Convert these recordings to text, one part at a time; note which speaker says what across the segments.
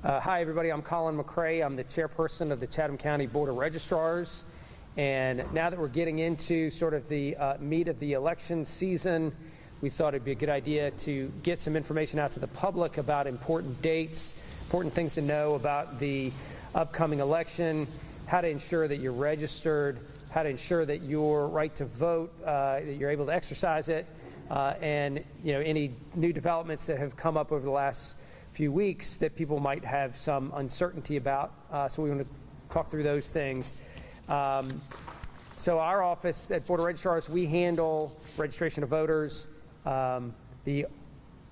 Speaker 1: Hi, everybody. I'm Colin McRae. I'm the chairperson of the Chatham County Board of Registrars. And now that we're getting into sort of the meat of the election season, we thought it'd be a good idea to get some information out to the public about important dates, important things to know about the upcoming election, how to ensure that you're registered, how to ensure that your right to vote, that you're able to exercise it, and any new developments that have come up over the last few weeks that people might have some uncertainty about. So we want to talk through those things. So our office at Board of Registrars, we handle registration of voters, the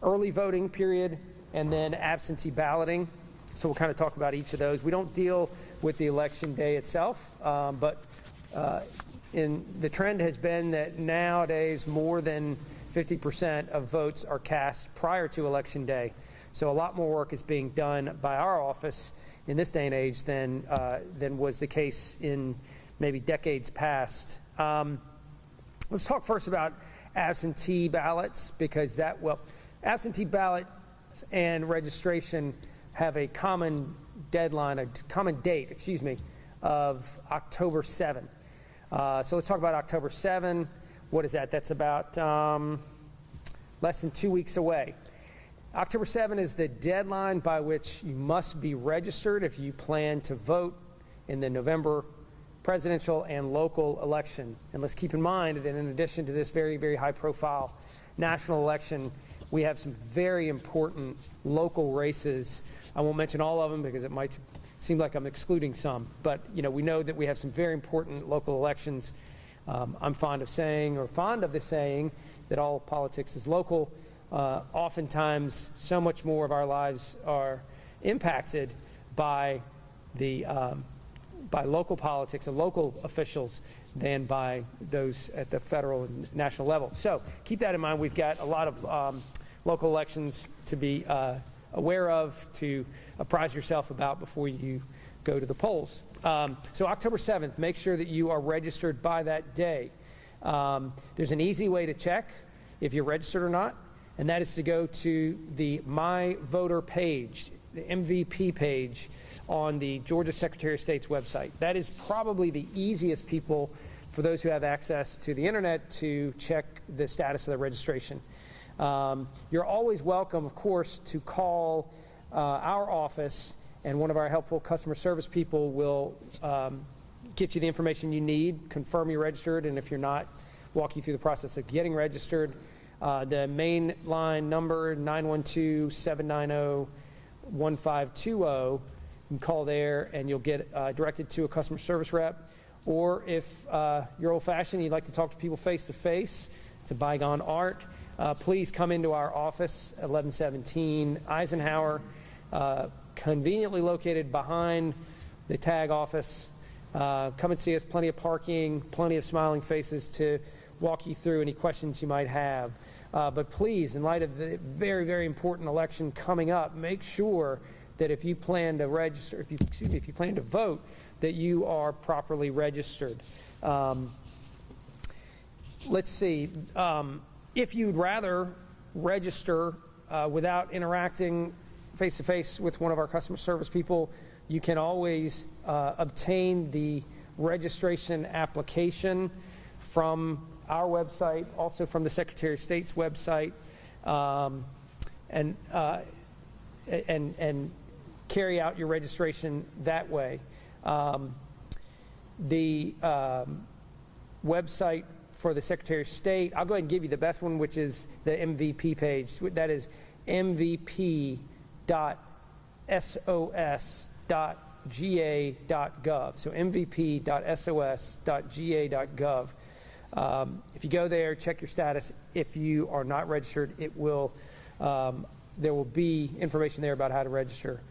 Speaker 1: early voting period, and then absentee balloting. So we'll kind of talk about each of those. We don't deal with the election day itself, but the trend has been that nowadays more than 50% of votes are cast prior to election day. So a lot more work is being done by our office in this day and age than was the case in maybe decades past. Let's talk first about absentee ballots, because absentee ballots and registration have a common deadline, a common date, of October 7. So let's talk about October 7. What is that? That's about less than 2 weeks away. October 7 is the deadline by which you must be registered if you plan to vote in the November presidential and local election. And let's keep in mind that in addition to this very, very high-profile national election, we have some very important local races. I won't mention all of them because it might seem like I'm excluding some, but we know that we have some very important local elections. I'm fond of the saying that all politics is local. Oftentimes, so much more of our lives are impacted by local politics and local officials than by those at the federal and national level. So keep that in mind. We've got a lot of local elections to be aware of, to apprise yourself about before you go to the polls. So October 7th, make sure that you are registered by that day. There's an easy way to check if you're registered or not, and that is to go to the My Voter page, the MVP page on the Georgia Secretary of State's website. That is probably the easiest for those who have access to the internet to check the status of the registration. You're always welcome, of course, to call our office, and one of our helpful customer service people will get you the information you need, confirm you're registered, and if you're not, walk you through the process of getting registered. The main line number, 912-790-1520. You can call there and you'll get directed to a customer service rep. Or if you're old-fashioned, you'd like to talk to people face-to-face, it's a bygone art, please come into our office, 1117 Eisenhower, conveniently located behind the tag office. Come and see us. Plenty of parking, plenty of smiling faces to walk you through any questions you might have. But please, in light of the very, very important election coming up, make sure that if you plan to register, if you plan to vote, that you are properly registered. Let's see. If you'd rather register without interacting face-to-face with one of our customer service people, you can always obtain the registration application from our website, also from the Secretary of State's website, and carry out your registration that way. The website for the Secretary of State, I'll go ahead and give you the best one, which is the MVP page. That is mvp.sos.ga.gov. So mvp.sos.ga.gov. If you go there, check your status. If you are not registered, there will be information there about how to register.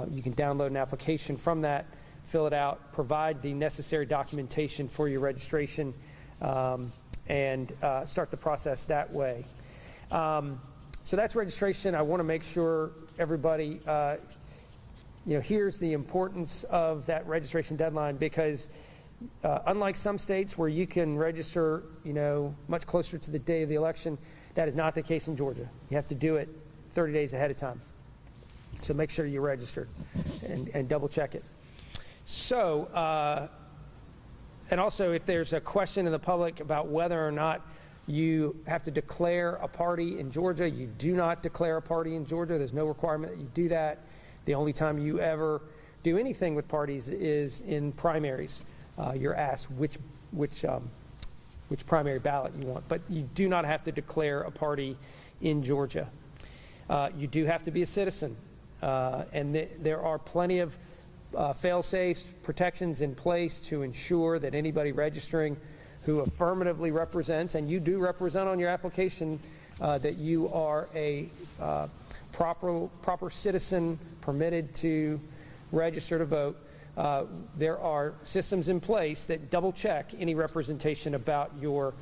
Speaker 1: You can download an application from that, fill it out, provide the necessary documentation for your registration, and start the process that way. So that's registration. I want to make sure everybody hears the importance of that registration deadline, because unlike some states where you can register, much closer to the day of the election, that is not the case in Georgia. You have to do it 30 days ahead of time. So make sure you're registered and double check it. So, and also if there's a question in the public about whether or not you have to declare a party in Georgia, you do not declare a party in Georgia. There's no requirement that you do that. The only time you ever do anything with parties is in primaries. You're asked which primary ballot you want, but you do not have to declare a party in Georgia. You do have to be a citizen, and there are plenty of fail-safe protections in place to ensure that anybody registering who affirmatively represents, and you do represent on your application, that you are a proper citizen permitted to register to vote. There are systems in place that double check any representation about your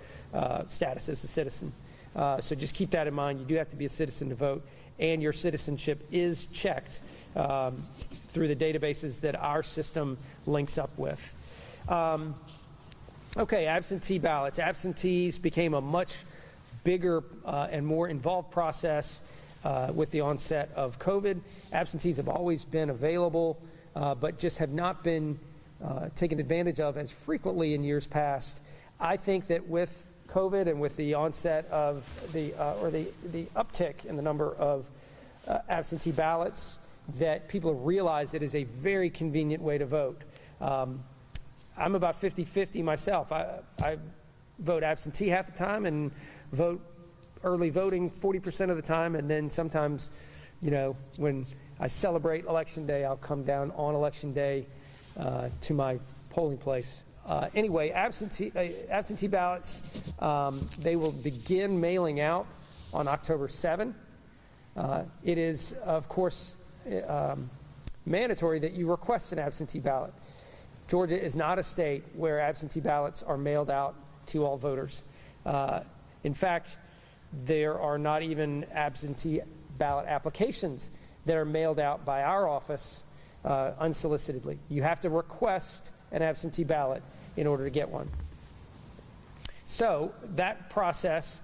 Speaker 1: status as a citizen. So just keep that in mind. You do have to be a citizen to vote, and your citizenship is checked through the databases that our system links up with. Okay, absentee ballots. Absentees became a much bigger and more involved process with the onset of COVID. Absentees have always been available, but just have not been taken advantage of as frequently in years past. I think that with COVID and with the onset of the uptick in the number of absentee ballots, that people have realized it is a very convenient way to vote. I'm about 50-50 myself. I vote absentee half the time and vote early voting 40% of the time, and then sometimes, you know, when I celebrate Election Day, I'll come down on Election Day to my polling place. Anyway, absentee ballots, they will begin mailing out on October 7. It is, of course, mandatory that you request an absentee ballot. Georgia is not a state where absentee ballots are mailed out to all voters. In fact, there are not even absentee ballot applications that are mailed out by our office unsolicitedly. You have to request an absentee ballot in order to get one. So that process,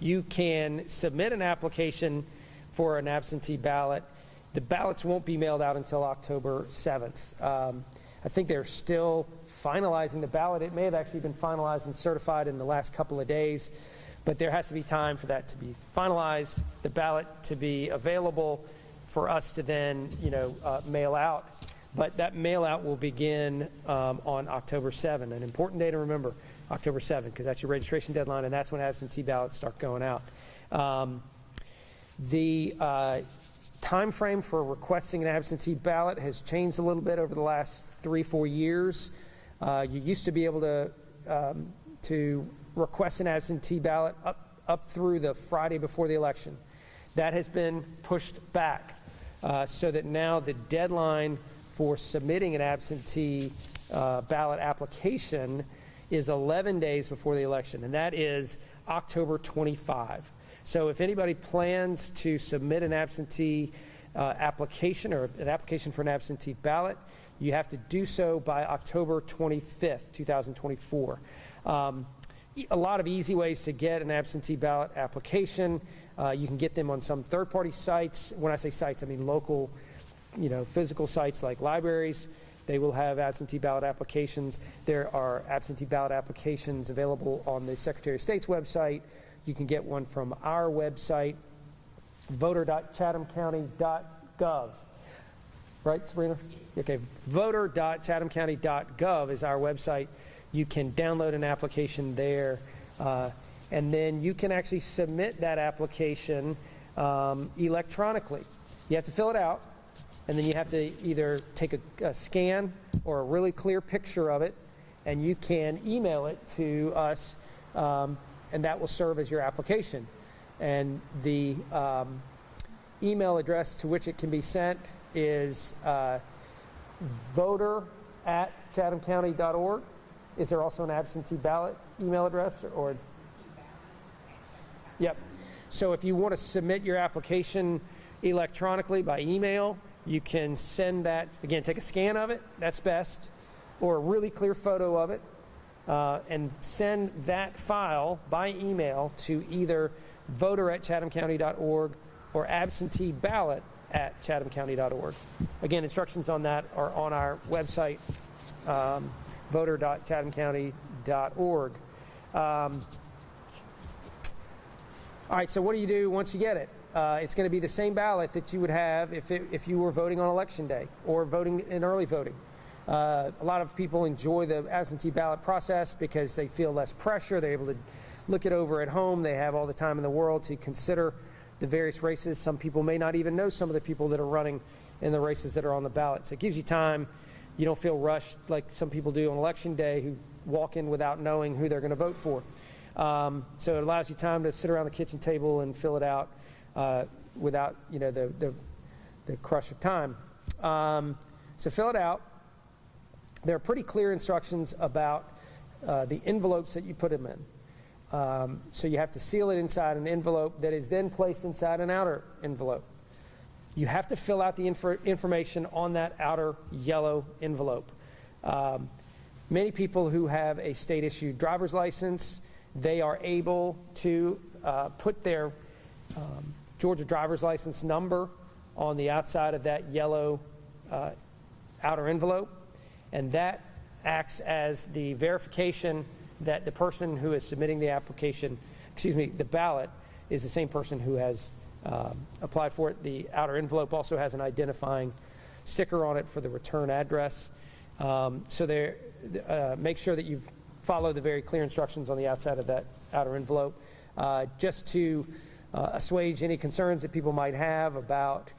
Speaker 1: you can submit an application for an absentee ballot. The ballots won't be mailed out until October 7th. I think they're still finalizing the ballot. It may have actually been finalized and certified in the last couple of days, but there has to be time for that to be finalized, the ballot to be available for us to then, mail out. But that mail out will begin on October 7. An important day to remember, October 7, because that's your registration deadline, and that's when absentee ballots start going out. The time frame for requesting an absentee ballot has changed a little bit over the last 3-4 years. You used to be able to request an absentee ballot up through the Friday before the election. That has been pushed back so that now the deadline for submitting an absentee ballot application is 11 days before the election, and that is October 25. So if anybody plans to submit an absentee application or an application for an absentee ballot, you have to do so by October 25th, 2024. A lot of easy ways to get an absentee ballot application. You can get them on some third-party sites. When I say sites, I mean local, physical sites like libraries. They will have absentee ballot applications. There are absentee ballot applications available on the Secretary of State's website. You can get one from our website, voter.chathamcounty.gov. Right, Sabrina? Okay, voter.chathamcounty.gov is our website. You can download an application there, and then you can actually submit that application electronically. You have to fill it out, and then you have to either take a scan or a really clear picture of it, and you can email it to us, and that will serve as your application. And the email address to which it can be sent is voter@chathamcounty.org. Is there also an absentee ballot email address? Or Yep. So if you want to submit your application electronically by email, you can send that, again, take a scan of it, that's best, or a really clear photo of it, and send that file by email to either voter@chathamcounty.org or absentee ballot voter.chathamcounty.org. Again, instructions on that are on our website, voter.chathamcounty.org. All right, so what do you do once you get it? It's going to be the same ballot that you would have if you were voting on Election Day or voting in early voting. A lot of people enjoy the absentee ballot process because they feel less pressure. They're able to look it over at home. They have all the time in the world to consider the various races. Some people may not even know some of the people that are running in the races that are on the ballot. So it gives you time. You don't feel rushed like some people do on Election Day who walk in without knowing who they're going to vote for. So it allows you time to sit around the kitchen table and fill it out without the crush of time. So fill it out. There are pretty clear instructions about the envelopes that you put them in. So you have to seal it inside an envelope that is then placed inside an outer envelope. You have to fill out the information on that outer yellow envelope. Many people who have a state-issued driver's license, they are able to put their Georgia driver's license number on the outside of that yellow outer envelope, and that acts as the verification that the person who is submitting the the ballot, is the same person who has applied for it. The outer envelope also has an identifying sticker on it for the return address. So make sure that you follow the very clear instructions on the outside of that outer envelope. Just to assuage any concerns that people might have about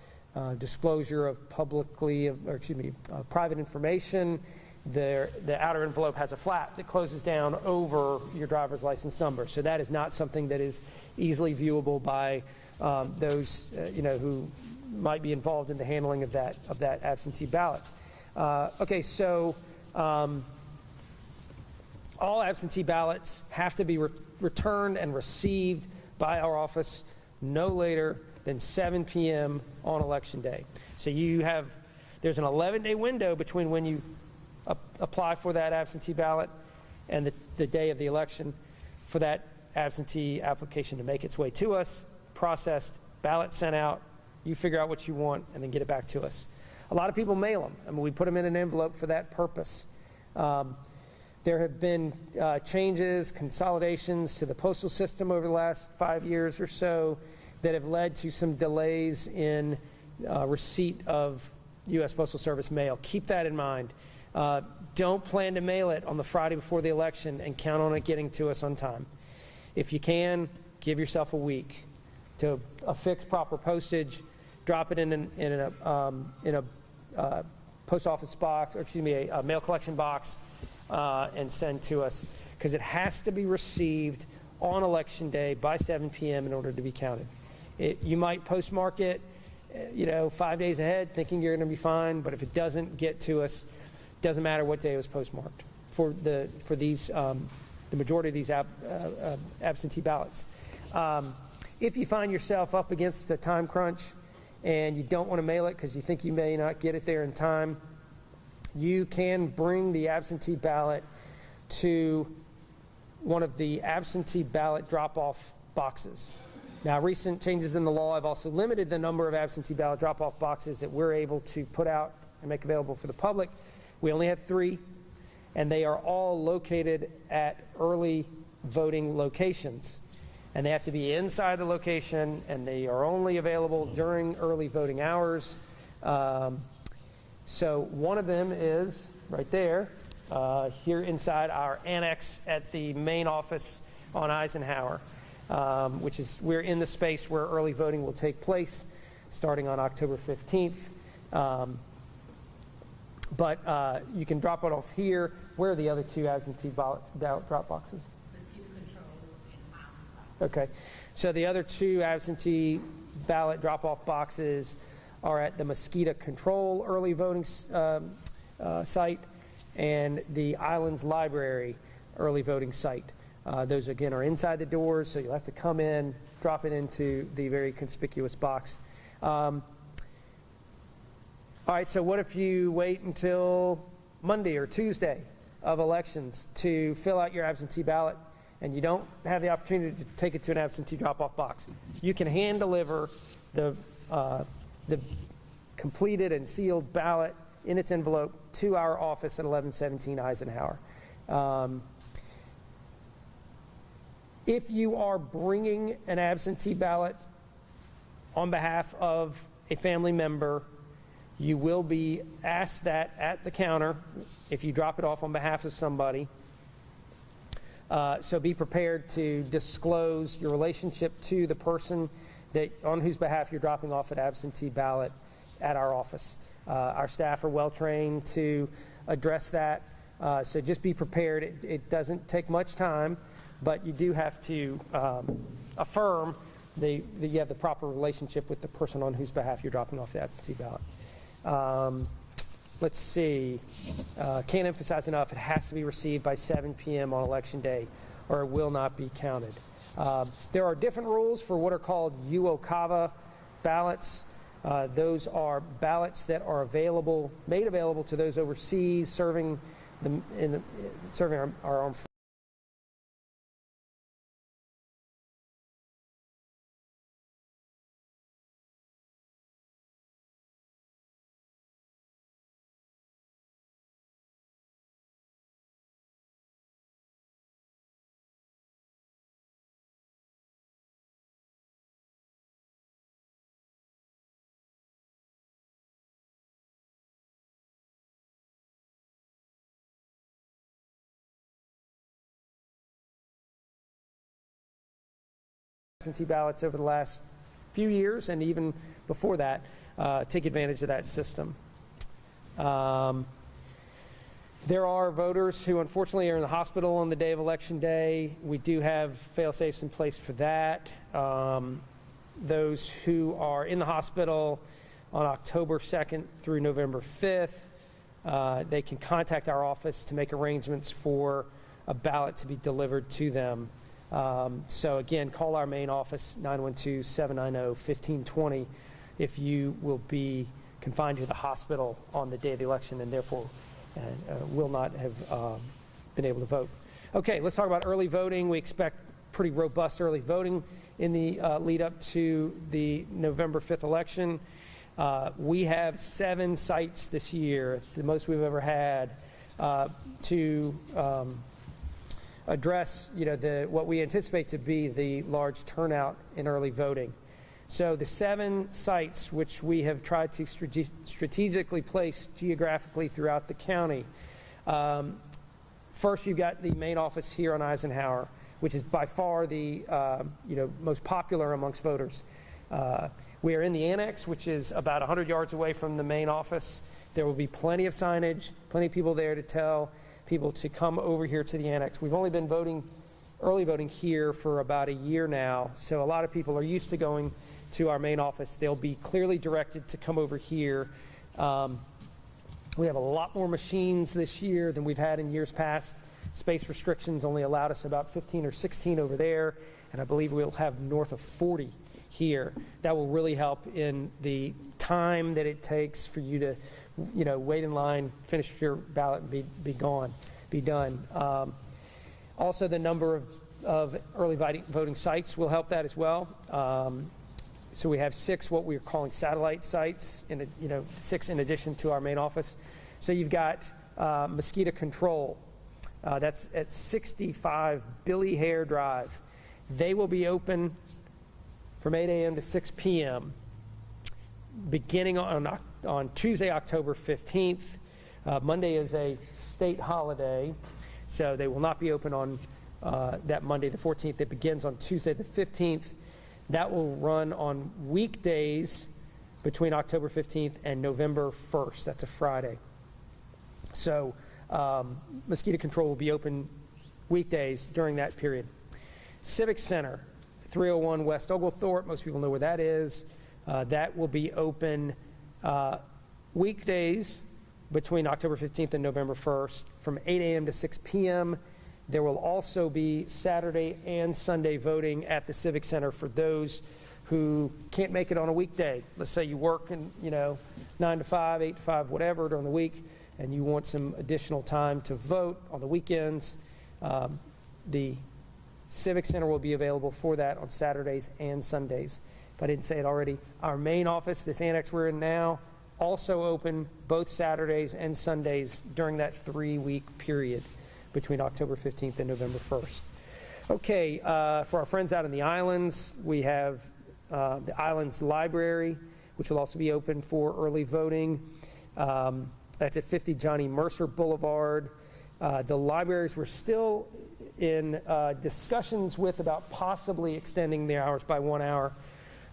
Speaker 1: disclosure of private information, the outer envelope has a flap that closes down over your driver's license number. So that is not something that is easily viewable by those who might be involved in the handling of that absentee ballot. So all absentee ballots have to be returned and received by our office no later than 7 p.m. on Election Day. So there's an 11-day window between when you apply for that absentee ballot and the day of the election for that absentee application to make its way to us, processed, ballot sent out, you figure out what you want, and then get it back to us. A lot of people mail them. I mean, we put them in an envelope for that purpose. There have been changes, consolidations to the postal system over the last 5 years or so that have led to some delays in receipt of U.S. Postal Service mail. Keep that in mind. Don't plan to mail it on the Friday before the election and count on it getting to us on time. If you can, give yourself a week to affix proper postage, drop it in a post office box, or a mail collection box, and send to us, because it has to be received on Election Day by 7 p.m. in order to be counted. You might postmark it, 5 days ahead, thinking you're going to be fine, but if it doesn't get to us, it doesn't matter what day it was postmarked for the majority of these absentee ballots. If you find yourself up against a time crunch and you don't want to mail it because you think you may not get it there in time, you can bring the absentee ballot to one of the absentee ballot drop-off boxes. Now, recent changes in the law have also limited the number of absentee ballot drop-off boxes that we're able to put out and make available for the public. We only have 3, and they are all located at early voting locations. And they have to be inside the location, and they are only available during early voting hours. So one of them is right there, here inside our annex at the main office on Eisenhower, we're in the space where early voting will take place starting on October 15th. But you can drop it off here. Where are the other 2 absentee ballot drop boxes? Okay, so the other 2 absentee ballot drop-off boxes are at the Mosquito Control early voting site and the Islands Library early voting site. Those, again, are inside the doors, so you'll have to come in, drop it into the very conspicuous box. All right, so what if you wait until Monday or Tuesday of elections to fill out your absentee ballot, and you don't have the opportunity to take it to an absentee drop-off box? You can hand deliver the the completed and sealed ballot in its envelope to our office at 1117 Eisenhower. If you are bringing an absentee ballot on behalf of a family member, you will be asked that at the counter if you drop it off on behalf of somebody. So be prepared to disclose your relationship to the person on whose behalf you're dropping off an absentee ballot at our office. Our staff are well trained to address that, so just be prepared. It doesn't take much time, but you do have to affirm that you have the proper relationship with the person on whose behalf you're dropping off the absentee ballot. Let's see. Can't emphasize enough, it has to be received by 7 p.m. on Election Day, or it will not be counted. There are different rules for what are called UOCAVA ballots. Those are ballots that are made available to those overseas serving our armed forces. Absentee ballots over the last few years, and even before that, take advantage of that system. There are voters who unfortunately are in the hospital on the day of Election Day. We do have fail-safes in place for that. Those who are in the hospital on October 2nd through November 5th, they can contact our office to make arrangements for a ballot to be delivered to them. So again, call our main office, 912-790-1520, if you will be confined to the hospital on the day of the election and therefore will not have been able to vote. Okay, let's talk about early voting. We expect pretty robust early voting in the lead up to the November 5th election. We have 7 sites this year, the most we've ever had, to address what we anticipate to be the large turnout in early voting. So the 7 sites which we have tried to strategically place geographically throughout the county. First, you've got the main office here on Eisenhower, which is by far the most popular amongst voters. We are in the annex, which is about 100 yards away from the main office. There will be plenty of signage, plenty of people there to tell people to come over here to the annex. We've only been early voting here for about a year now, so a lot of people are used to going to our main office. They'll be clearly directed to come over here. We have a lot more machines this year than we've had in years past. Space restrictions only allowed us about 15 or 16 over there, and I believe we'll have north of 40 here. That will really help in the time that it takes for you to wait in line, finish your ballot, and be done. Also, the number of early voting sites will help that as well. So we have 6 what we're calling satellite sites, 6 in addition to our main office. So you've got mosquito control. That's at 65 Billy Hare Drive. They will be open from 8 a.m. to 6 p.m. beginning on Tuesday, October 15th. Monday is a state holiday, so they will not be open on that Monday, the 14th. It begins on Tuesday, the 15th. That will run on weekdays between October 15th and November 1st. That's a Friday. So mosquito control will be open weekdays during that period. Civic Center, 301 West Oglethorpe. Most people know where that is. That will be open weekdays between October 15th and November 1st from 8 a.m. to 6 p.m. There will also be Saturday and Sunday voting at the Civic Center for those who can't make it on a weekday. Let's say you work 9 to 5, 8 to 5, whatever during the week, and you want some additional time to vote on the weekends. The Civic Center will be available for that on Saturdays and Sundays. if I didn't say it already. Our main office, this annex we're in now, also open both Saturdays and Sundays during that 3-week period between October 15th and November 1st. Okay, for our friends out in the islands, we have the Islands Library, which will also be open for early voting. That's at 50 Johnny Mercer Boulevard. The libraries were still in discussions with about possibly extending the hours by 1 hour.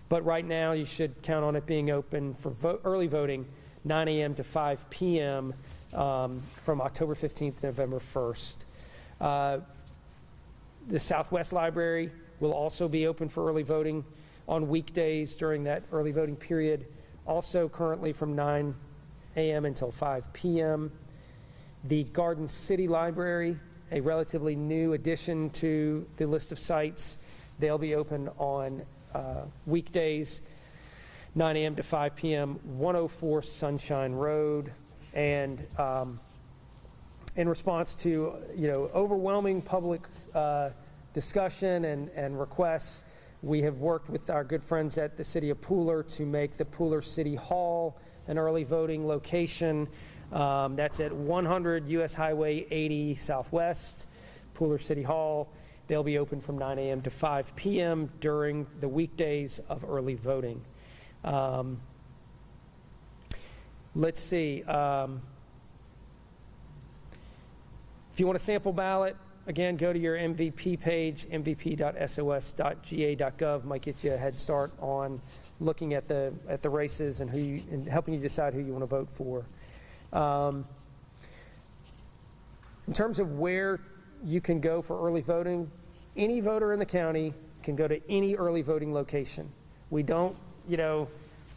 Speaker 1: But right now, you should count on it being open for early voting, 9 a.m. to 5 p.m. From October 15th to November 1st. The Southwest Library will also be open for early voting on weekdays during that early voting period, also currently from 9 a.m. until 5 p.m. The Garden City Library, a relatively new addition to the list of sites, they'll be open on weekdays, 9 a.m. to 5 p.m., 104 Sunshine Road. And in response to overwhelming public discussion and requests, we have worked with our good friends at the City of Pooler to make the Pooler City Hall an early voting location. That's at 100 U.S. Highway 80 Southwest, Pooler City Hall. They'll be open from 9 a.m. to 5 p.m. during the weekdays of early voting. Let's see. If you want a sample ballot, again, go to your MVP page, mvp.sos.ga.gov. Might get you a head start on looking at the races and helping you decide who you want to vote for. In terms of where you can go for early voting, any voter in the county can go to any early voting location. We don't,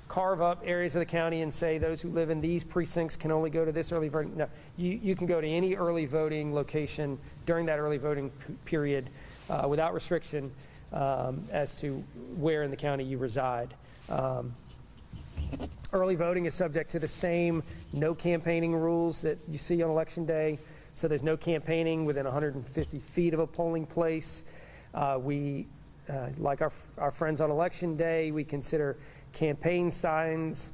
Speaker 1: carve up areas of the county and say those who live in these precincts can only go to this early voting. No, you can go to any early voting location during that early voting period without restriction as to where in the county you reside. Early voting is subject to the same no campaigning rules that you see on Election Day. So there's no campaigning within 150 feet of a polling place. Like our friends on Election Day, we consider campaign signs,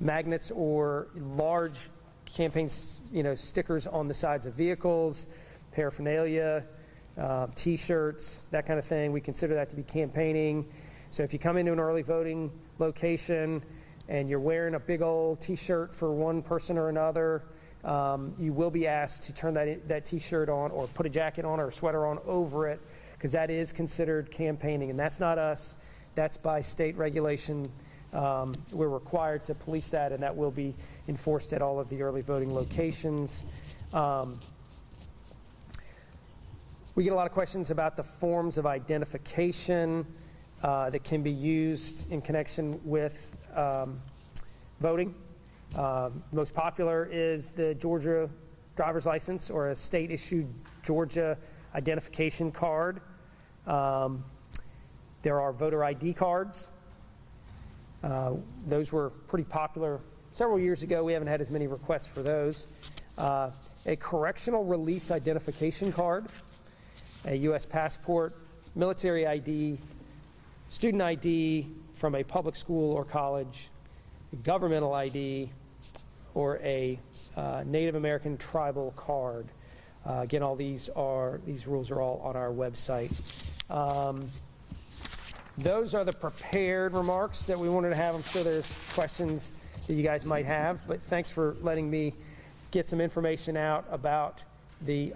Speaker 1: magnets, or large campaign stickers on the sides of vehicles, paraphernalia, T-shirts, that kind of thing. We consider that to be campaigning. So if you come into an early voting location and you're wearing a big old T-shirt for one person or another, you will be asked to turn that T-shirt on or put a jacket on or a sweater on over it, because that is considered campaigning. And that's not us. That's by state regulation. We're required to police that, and that will be enforced at all of the early voting locations. We get a lot of questions about the forms of identification that can be used in connection with voting. Most popular is the Georgia driver's license or a state-issued Georgia identification card. There are voter ID cards. Those were pretty popular several years ago. We haven't had as many requests for those. A correctional release identification card, a U.S. passport, military ID, student ID from a public school or college, a governmental ID, or a Native American tribal card. Again, all these rules are all on our website. Those are the prepared remarks that we wanted to have. I'm sure there's questions that you guys might have, but thanks for letting me get some information out about the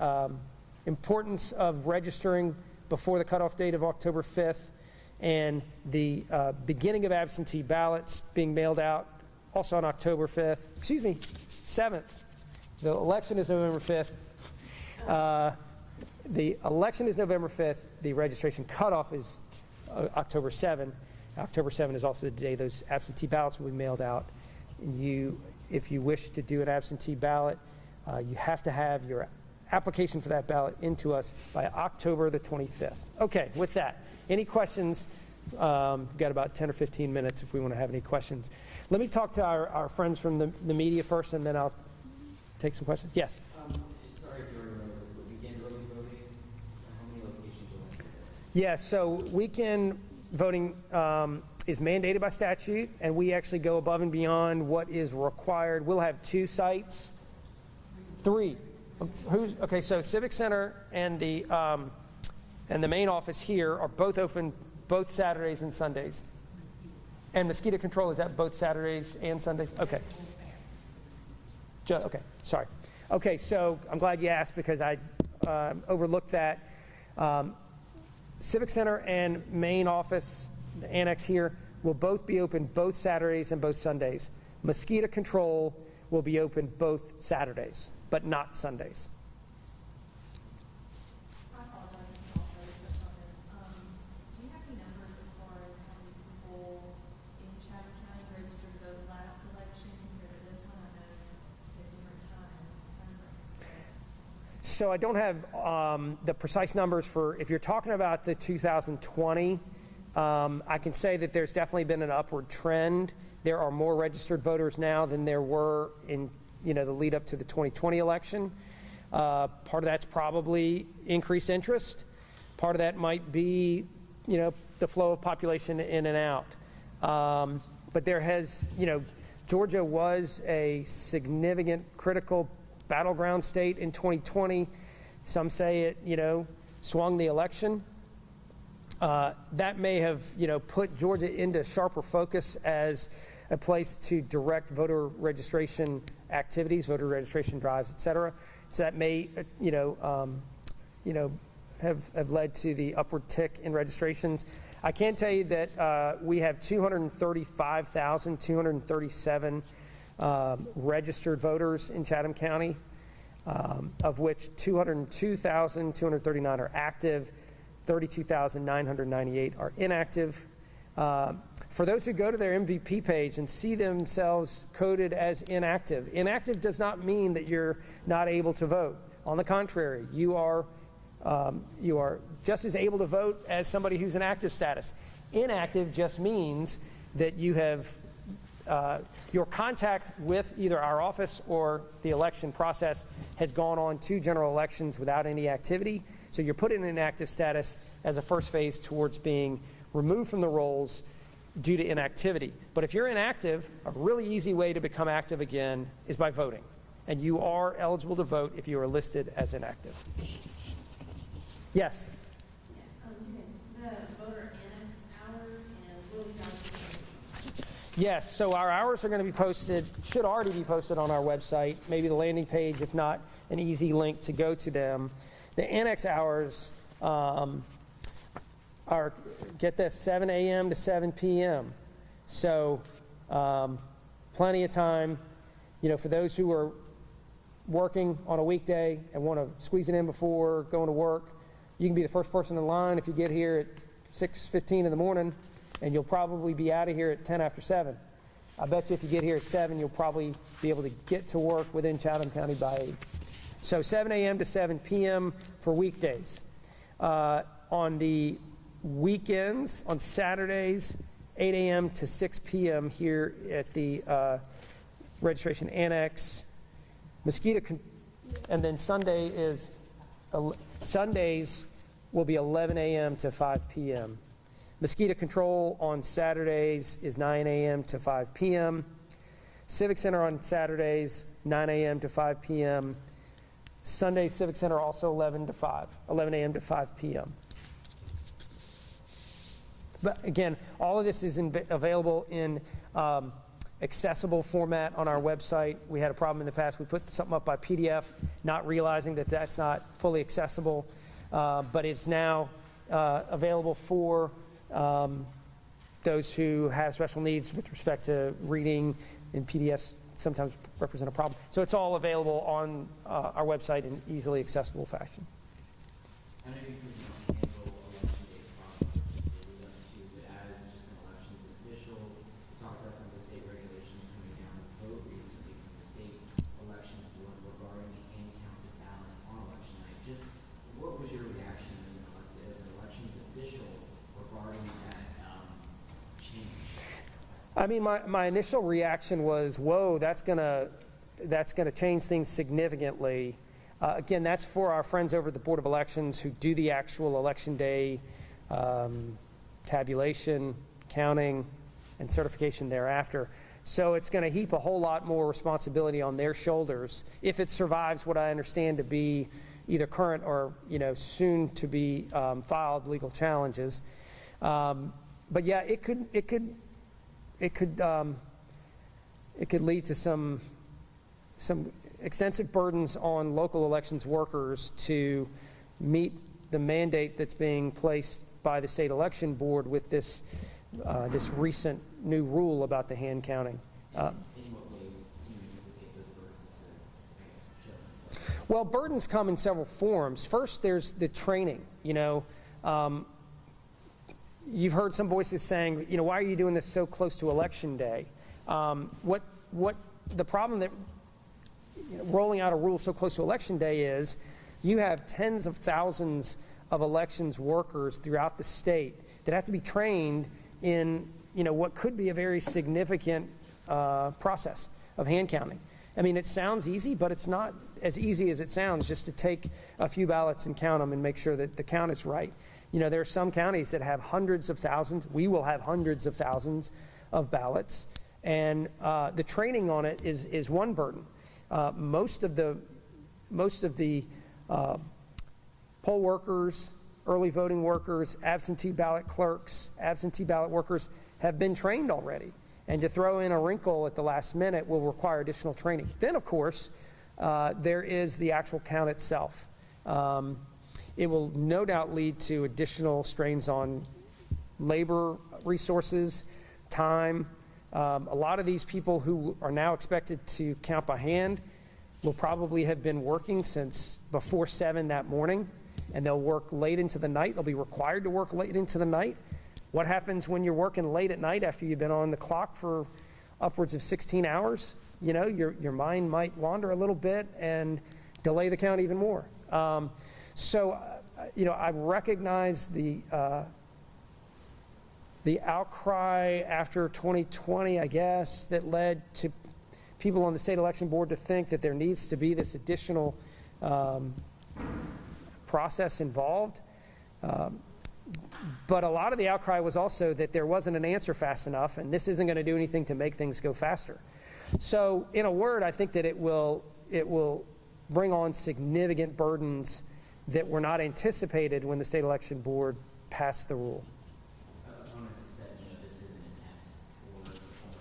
Speaker 1: importance of registering before the cutoff date of October 5th and the beginning of absentee ballots being mailed out also on October 7th. The election is November 5th. The election is November 5th. The registration cutoff is October 7th. October 7th is also the day those absentee ballots will be mailed out. If you wish to do an absentee ballot, you have to have your application for that ballot into us by October the 25th. Okay, with that, any questions? We've got about 10 or 15 minutes if we want to have any questions. Let me talk to our friends from the media first, and then I'll take some questions. Yes?
Speaker 2: Sorry if you already remember, was it begin early voting? How many locations are there?
Speaker 1: Yeah, so we can voting is mandated by statute, and we actually go above and beyond what is required. We'll have 2 sites, 3. Okay, so Civic Center and the main office here are both open both Saturdays and Sundays. And mosquito control, is that both Saturdays and Sundays? Okay. Okay, sorry. Okay, so I'm glad you asked because I overlooked that. Civic Center and main office, the annex here, will both be open both Saturdays and both Sundays. Mosquito control will be open both Saturdays, but not Sundays.
Speaker 3: I apologize if you also touched on this. Do you have any numbers as far as how many people in Chatham County registered to vote last election compared to this one? I know at different time frames.
Speaker 1: So I don't have the precise numbers for, if you're talking about the 2020, I can say that there's definitely been an upward trend. There are more registered voters now than there were in the lead up to the 2020 election. Part of that's probably increased interest. Part of that might be, the flow of population in and out. But there has, Georgia was a significant critical battleground state in 2020. Some say it, swung the election. That may have, put Georgia into sharper focus as a place to direct voter registration activities, voter registration drives, et cetera. So that may, have led to the upward tick in registrations. I can tell you that we have 235,237 registered voters in Chatham County, of which 202,239 are active, 32,998 are inactive. For those who go to their MVP page and see themselves coded as inactive, inactive does not mean that you're not able to vote. On the contrary, you are just as able to vote as somebody who's in active status. Inactive just means that you have your contact with either our office or the election process has gone on to general elections without any activity. So you're put in inactive status as a first phase towards being removed from the rolls due to inactivity. But if you're inactive, a really easy way to become active again is by voting. And you are eligible to vote if you are listed as inactive. Yes?
Speaker 3: The voter annex hours and will these hours be posted?
Speaker 1: Yes, so our hours are going to be posted, should already be posted on our website, maybe the landing page, if not an easy link to go to them. The annex hours are, get this, 7 a.m. to 7 p.m. So plenty of time, for those who are working on a weekday and want to squeeze it in before going to work. You can be the first person in line if you get here at 6:15 in the morning, and you'll probably be out of here at 10 after 7. I bet you if you get here at 7, you'll probably be able to get to work within Chatham County by 8. So 7 a.m. to 7 p.m. for weekdays. On the weekends, on Saturdays, 8 a.m. to 6 p.m. here at the registration annex. And then Sundays will be 11 a.m. to 5 p.m. Mosquito control on Saturdays is 9 a.m. to 5 p.m. Civic Center on Saturdays, 9 a.m. to 5 p.m. Sunday Civic Center also 11 a.m. to 5 p.m. But again, all of this is available in accessible format on our website. We had a problem in the past. We put something up by PDF, not realizing that that's not fully accessible, but it's now available for those who have special needs with respect to reading, and PDFs sometimes represent a problem. So it's all available on our website in easily accessible fashion.
Speaker 2: I know you said you don't handle election day process, but as just an elections official, we talked about some of the state regulations coming down the road recently from the state elections board regarding the hand-counted ballots on election night. Just what was your reaction as an elections official regarding that change?
Speaker 1: I mean, my initial reaction was, whoa, that's gonna change things significantly. Again, that's for our friends over at the Board of Elections who do the actual election day tabulation, counting, and certification thereafter. So it's going to heap a whole lot more responsibility on their shoulders if it survives what I understand to be either current or soon to be filed legal challenges. But yeah, it could lead to some extensive burdens on local elections workers to meet the mandate that's being placed by the state election board with this recent new rule about the hand counting.
Speaker 2: In what ways do you anticipate those burdens to show themselves?
Speaker 1: Well, burdens come in several forms. First, there's the training. You've heard some voices saying, why are you doing this so close to election day? What the problem that rolling out a rule so close to election day is, you have tens of thousands of elections workers throughout the state that have to be trained in what could be a very significant process of hand counting. I mean, it sounds easy, but it's not as easy as it sounds just to take a few ballots and count them and make sure that the count is right. There are some counties that have hundreds of thousands. We will have hundreds of thousands of ballots, and the training on it is one burden. Most of the poll workers, early voting workers, absentee ballot clerks, absentee ballot workers have been trained already. And to throw in a wrinkle at the last minute will require additional training. Then, of course, there is the actual count itself. It will no doubt lead to additional strains on labor resources, time. A lot of these people who are now expected to count by hand will probably have been working since before 7 that morning, and they'll work late into the night. They'll be required to work late into the night. What happens when you're working late at night after you've been on the clock for upwards of 16 hours? Your mind might wander a little bit and delay the count even more. So I recognize the outcry after 2020, I guess, that led to people on the state election board to think that there needs to be this additional process involved. But a lot of the outcry was also that there wasn't an answer fast enough, and this isn't going to do anything to make things go faster. So, in a word, I think that it will bring on significant burdens that were not anticipated when the state election board passed the rule.
Speaker 2: Opponents have said, this is an attempt for the former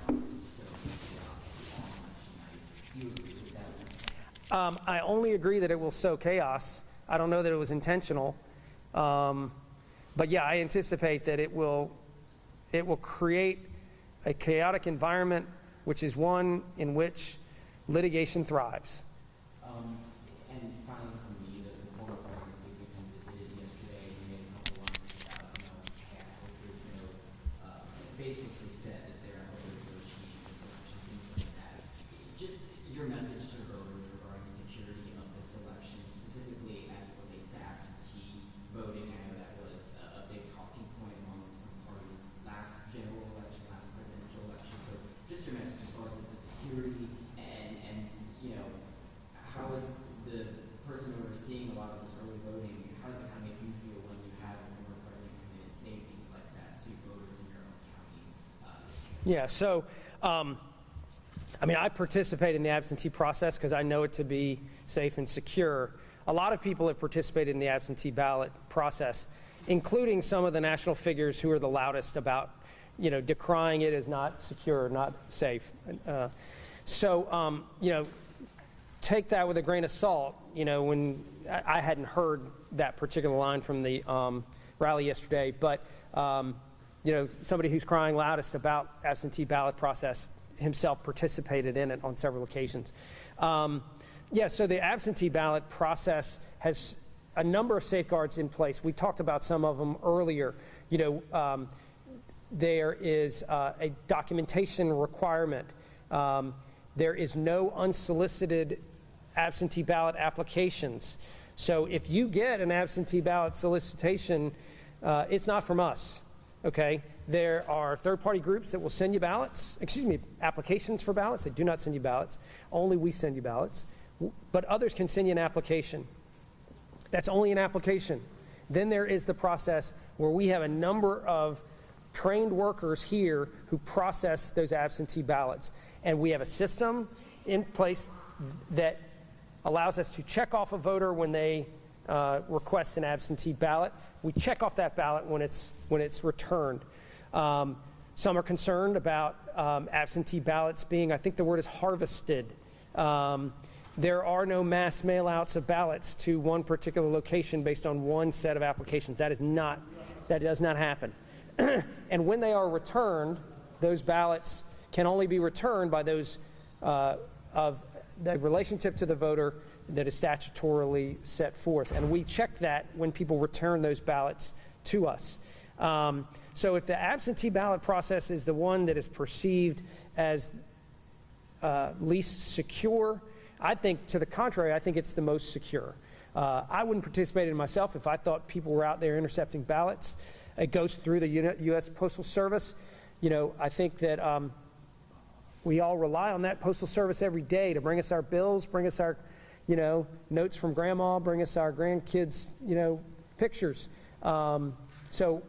Speaker 2: president to sow chaos on election night. Do you agree with that?
Speaker 1: I only agree that it will sow chaos. I don't know that it was intentional. But yeah, I anticipate that it will create a chaotic environment, which is one in which litigation thrives.
Speaker 2: And finally from me, the former president speaking from visited yesterday, he made a couple lines about, cat culture, baselessly said that there are others that are cheating this election, things like that. Just your message to voters regarding security of this election, specifically as it relates to absentee voting. I know that was a big talking point among some parties last general election, last presidential election. So just your message as far as the security and how is the person overseeing a lot of this early voting, how does that kind of make you feel when you have a former president come in and say things like that to voters in your own county?
Speaker 1: Yeah, so I participate in the absentee process because I know it to be safe and secure. A lot of people have participated in the absentee ballot process, including some of the national figures who are the loudest about, decrying it as not secure, not safe. Take that with a grain of salt. When I hadn't heard that particular line from the rally yesterday, but somebody who's crying loudest about absentee ballot process himself participated in it on several occasions. So the absentee ballot process has a number of safeguards in place. We talked about some of them earlier. There is a documentation requirement. There is no unsolicited absentee ballot applications. So if you get an absentee ballot solicitation, it's not from us, okay? There are third-party groups that will send you applications for ballots. They do not send you ballots. Only we send you ballots. But others can send you an application. That's only an application. Then there is the process where we have a number of trained workers here who process those absentee ballots. And we have a system in place that allows us to check off a voter when they request an absentee ballot. We check off that ballot when it's returned. Some are concerned about absentee ballots being, I think the word is harvested. There are no mass mail-outs of ballots to one particular location based on one set of applications. That does not happen. And when they are returned, those ballots can only be returned by those of the relationship to the voter that is statutorily set forth. And we check that when people return those ballots to us. So if the absentee ballot process is the one that is perceived as least secure, I think, to the contrary, I think it's the most secure. I wouldn't participate in it myself if I thought people were out there intercepting ballots. It goes through the U.S. Postal Service. You know, I think that we all rely on that Postal Service every day to bring us our bills, bring us our, you know, notes from grandma, bring us our grandkids, you know, pictures. So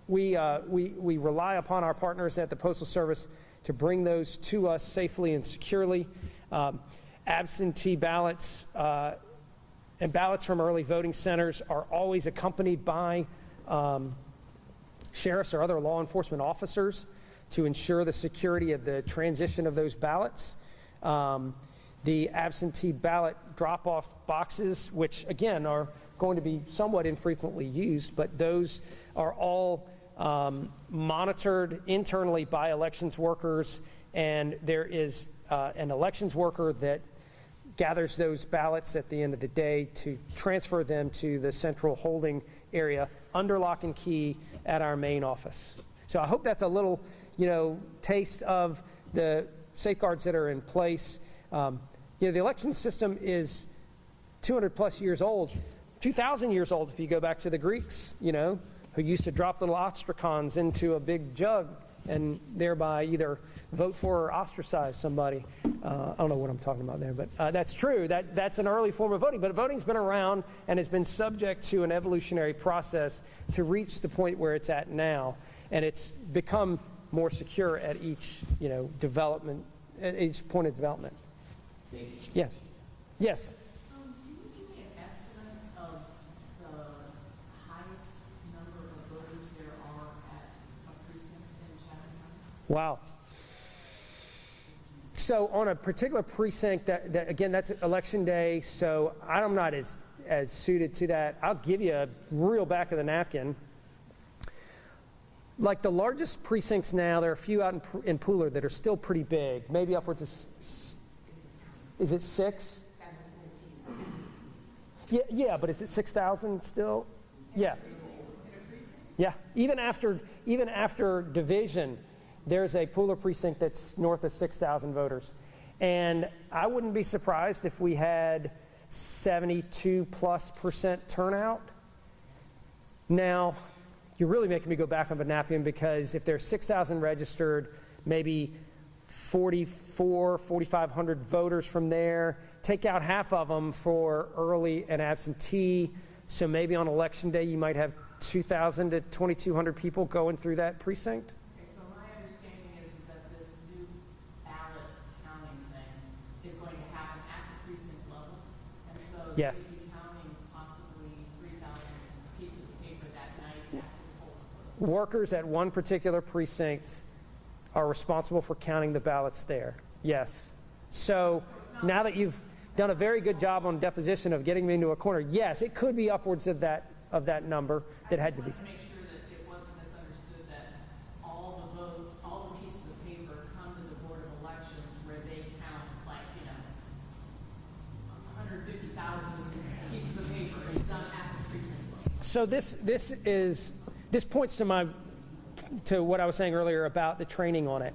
Speaker 1: we rely upon our partners at the Postal Service to bring those to us safely and securely. Absentee ballots and ballots from early voting centers are always accompanied by sheriffs or other law enforcement officers to ensure the security of the transition of those ballots. The absentee ballot drop-off boxes, which again are going to be somewhat infrequently used, but those are all monitored internally by elections workers, and there is an elections worker that gathers those ballots at the end of the day to transfer them to the central holding area under lock and key at our main office. So I hope that's a little, you know, taste of the safeguards that are in place. You know, the election system is 200 plus years old, 2,000 years old if you go back to the Greeks, you know, who used to drop little ostracons into a big jug and thereby either vote for or ostracize somebody. I don't know what I'm talking about there, but that's true. That's an early form of voting. But voting's been around and has been subject to an evolutionary process to reach the point where it's at now. And it's become more secure at each, you know, development, at each point of development. Yes. Yes.
Speaker 4: Can you give me an estimate of the highest number of voters there are at a precinct in Chatham County?
Speaker 1: Wow. So on a particular precinct, that again, that's election day, so I'm not as suited to that. I'll give you a real back of the napkin. Like the largest precincts now, there are a few out in Pooler that are still pretty big, maybe upwards of, is it 6? 7, yeah, but is it 6,000 still? Yeah. Yeah, even after division, there's a Pooler precinct that's north of 6,000 voters. And I wouldn't be surprised if we had 72+% turnout. Now, you're really making me go back on the napkin, because if there's 6,000 registered, maybe 4,500 voters from there, take out half of them for early and absentee. So maybe on election day, you might have 2,000 to 2,200 people going through that precinct.
Speaker 4: Okay, so my understanding is that this new ballot counting thing is going to happen at the precinct level. And so
Speaker 1: Yes.
Speaker 4: they'll be counting possibly 3,000 pieces of paper that night after the polls close.
Speaker 1: Workers at one particular precinct are responsible for counting the ballots there. Yes. So now that you've done a very good job on deposition of getting me into a corner, yes, it could be upwards of that number that had to be.
Speaker 4: To make sure that it wasn't misunderstood that all the votes, all the pieces of paper come to the Board of Elections where they count, like, 150,000 pieces of paper is done at the precinct level.
Speaker 1: So this points to what I was saying earlier about the training on it.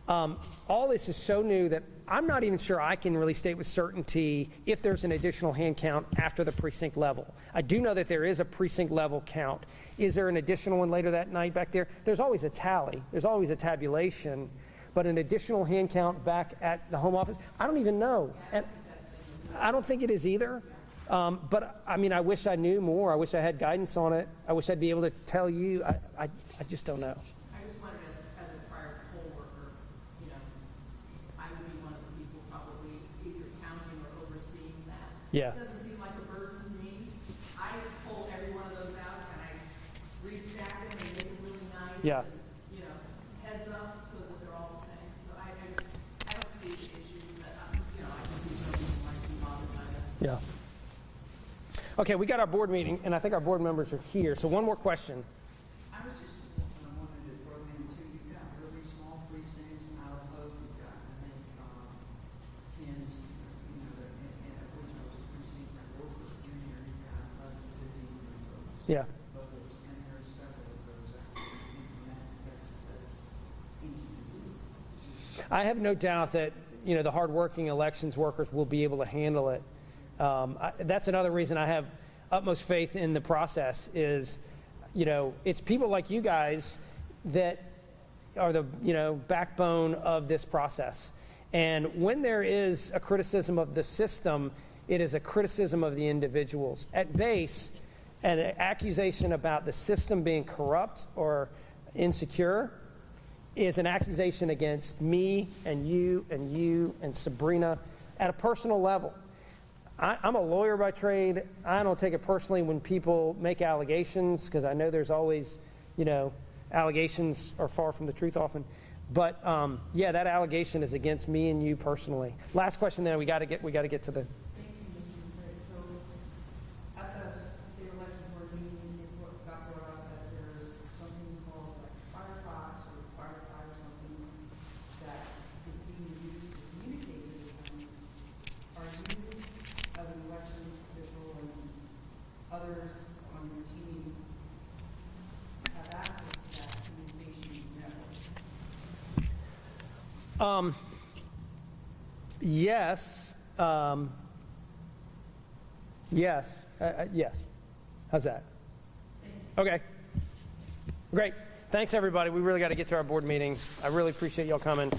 Speaker 1: All this is so new that I'm not even sure I can really state with certainty if there's an additional hand count after the precinct level. I do know that there is a precinct level count. Is there an additional one later that night back there? There's always a tally. There's always a tabulation. But an additional hand count back at the home office, I don't even know. And I don't think it is either. But, I mean, I wish I knew more. I wish I had guidance on it. I wish I'd be able to tell you. I just don't know.
Speaker 4: I just wondered, as a prior poll worker, you know, I would be one of the people probably either counting or overseeing that.
Speaker 1: Yeah.
Speaker 4: It doesn't seem like a burden to me. I pull every one of those out and I restack them and make them really nice.
Speaker 1: Yeah.
Speaker 4: And, you know, heads up so that they're all the same. So I don't see the issues that, you know, I can see some people might be bothered by that.
Speaker 1: Yeah. Okay, we got our board meeting, and I think our board members are here. So one more question.
Speaker 5: I was just wanted to throw in too, you've got really small precincts out of hope, you've got, I think, Tim's, you know, and original precinct for Warford Junior, you've got less than 15 votes.
Speaker 1: Yeah.
Speaker 5: Voters, and there's several of those out there, and that's easy to do.
Speaker 1: I have no doubt that, you know, the hardworking elections workers will be able to handle it. That's another reason I have utmost faith in the process is, you know, it's people like you guys that are the, you know, backbone of this process. And when there is a criticism of the system, it is a criticism of the individuals. At base, an accusation about the system being corrupt or insecure is an accusation against me and you and Sabrina at a personal level. I'm a lawyer by trade. I don't take it personally when people make allegations because I know there's always, you know, allegations are far from the truth often. But yeah, that allegation is against me and you personally. Last question, then we got to get to the.
Speaker 5: Thank you, Mr. McRae. So at the state election board meeting, it got brought up that there's something called like Firefox or Firefly or something that is being used to communicate to the counties. Are you, as an election official and others on your team, have access to that communication network?
Speaker 1: Yes. Yes. Yes. How's that? Okay. Great. Thanks, everybody. We really got to get to our board meeting. I really appreciate y'all coming.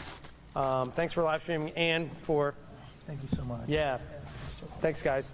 Speaker 1: Thanks for live streaming and for.
Speaker 6: Thank you so much.
Speaker 1: Yeah. Thanks, guys.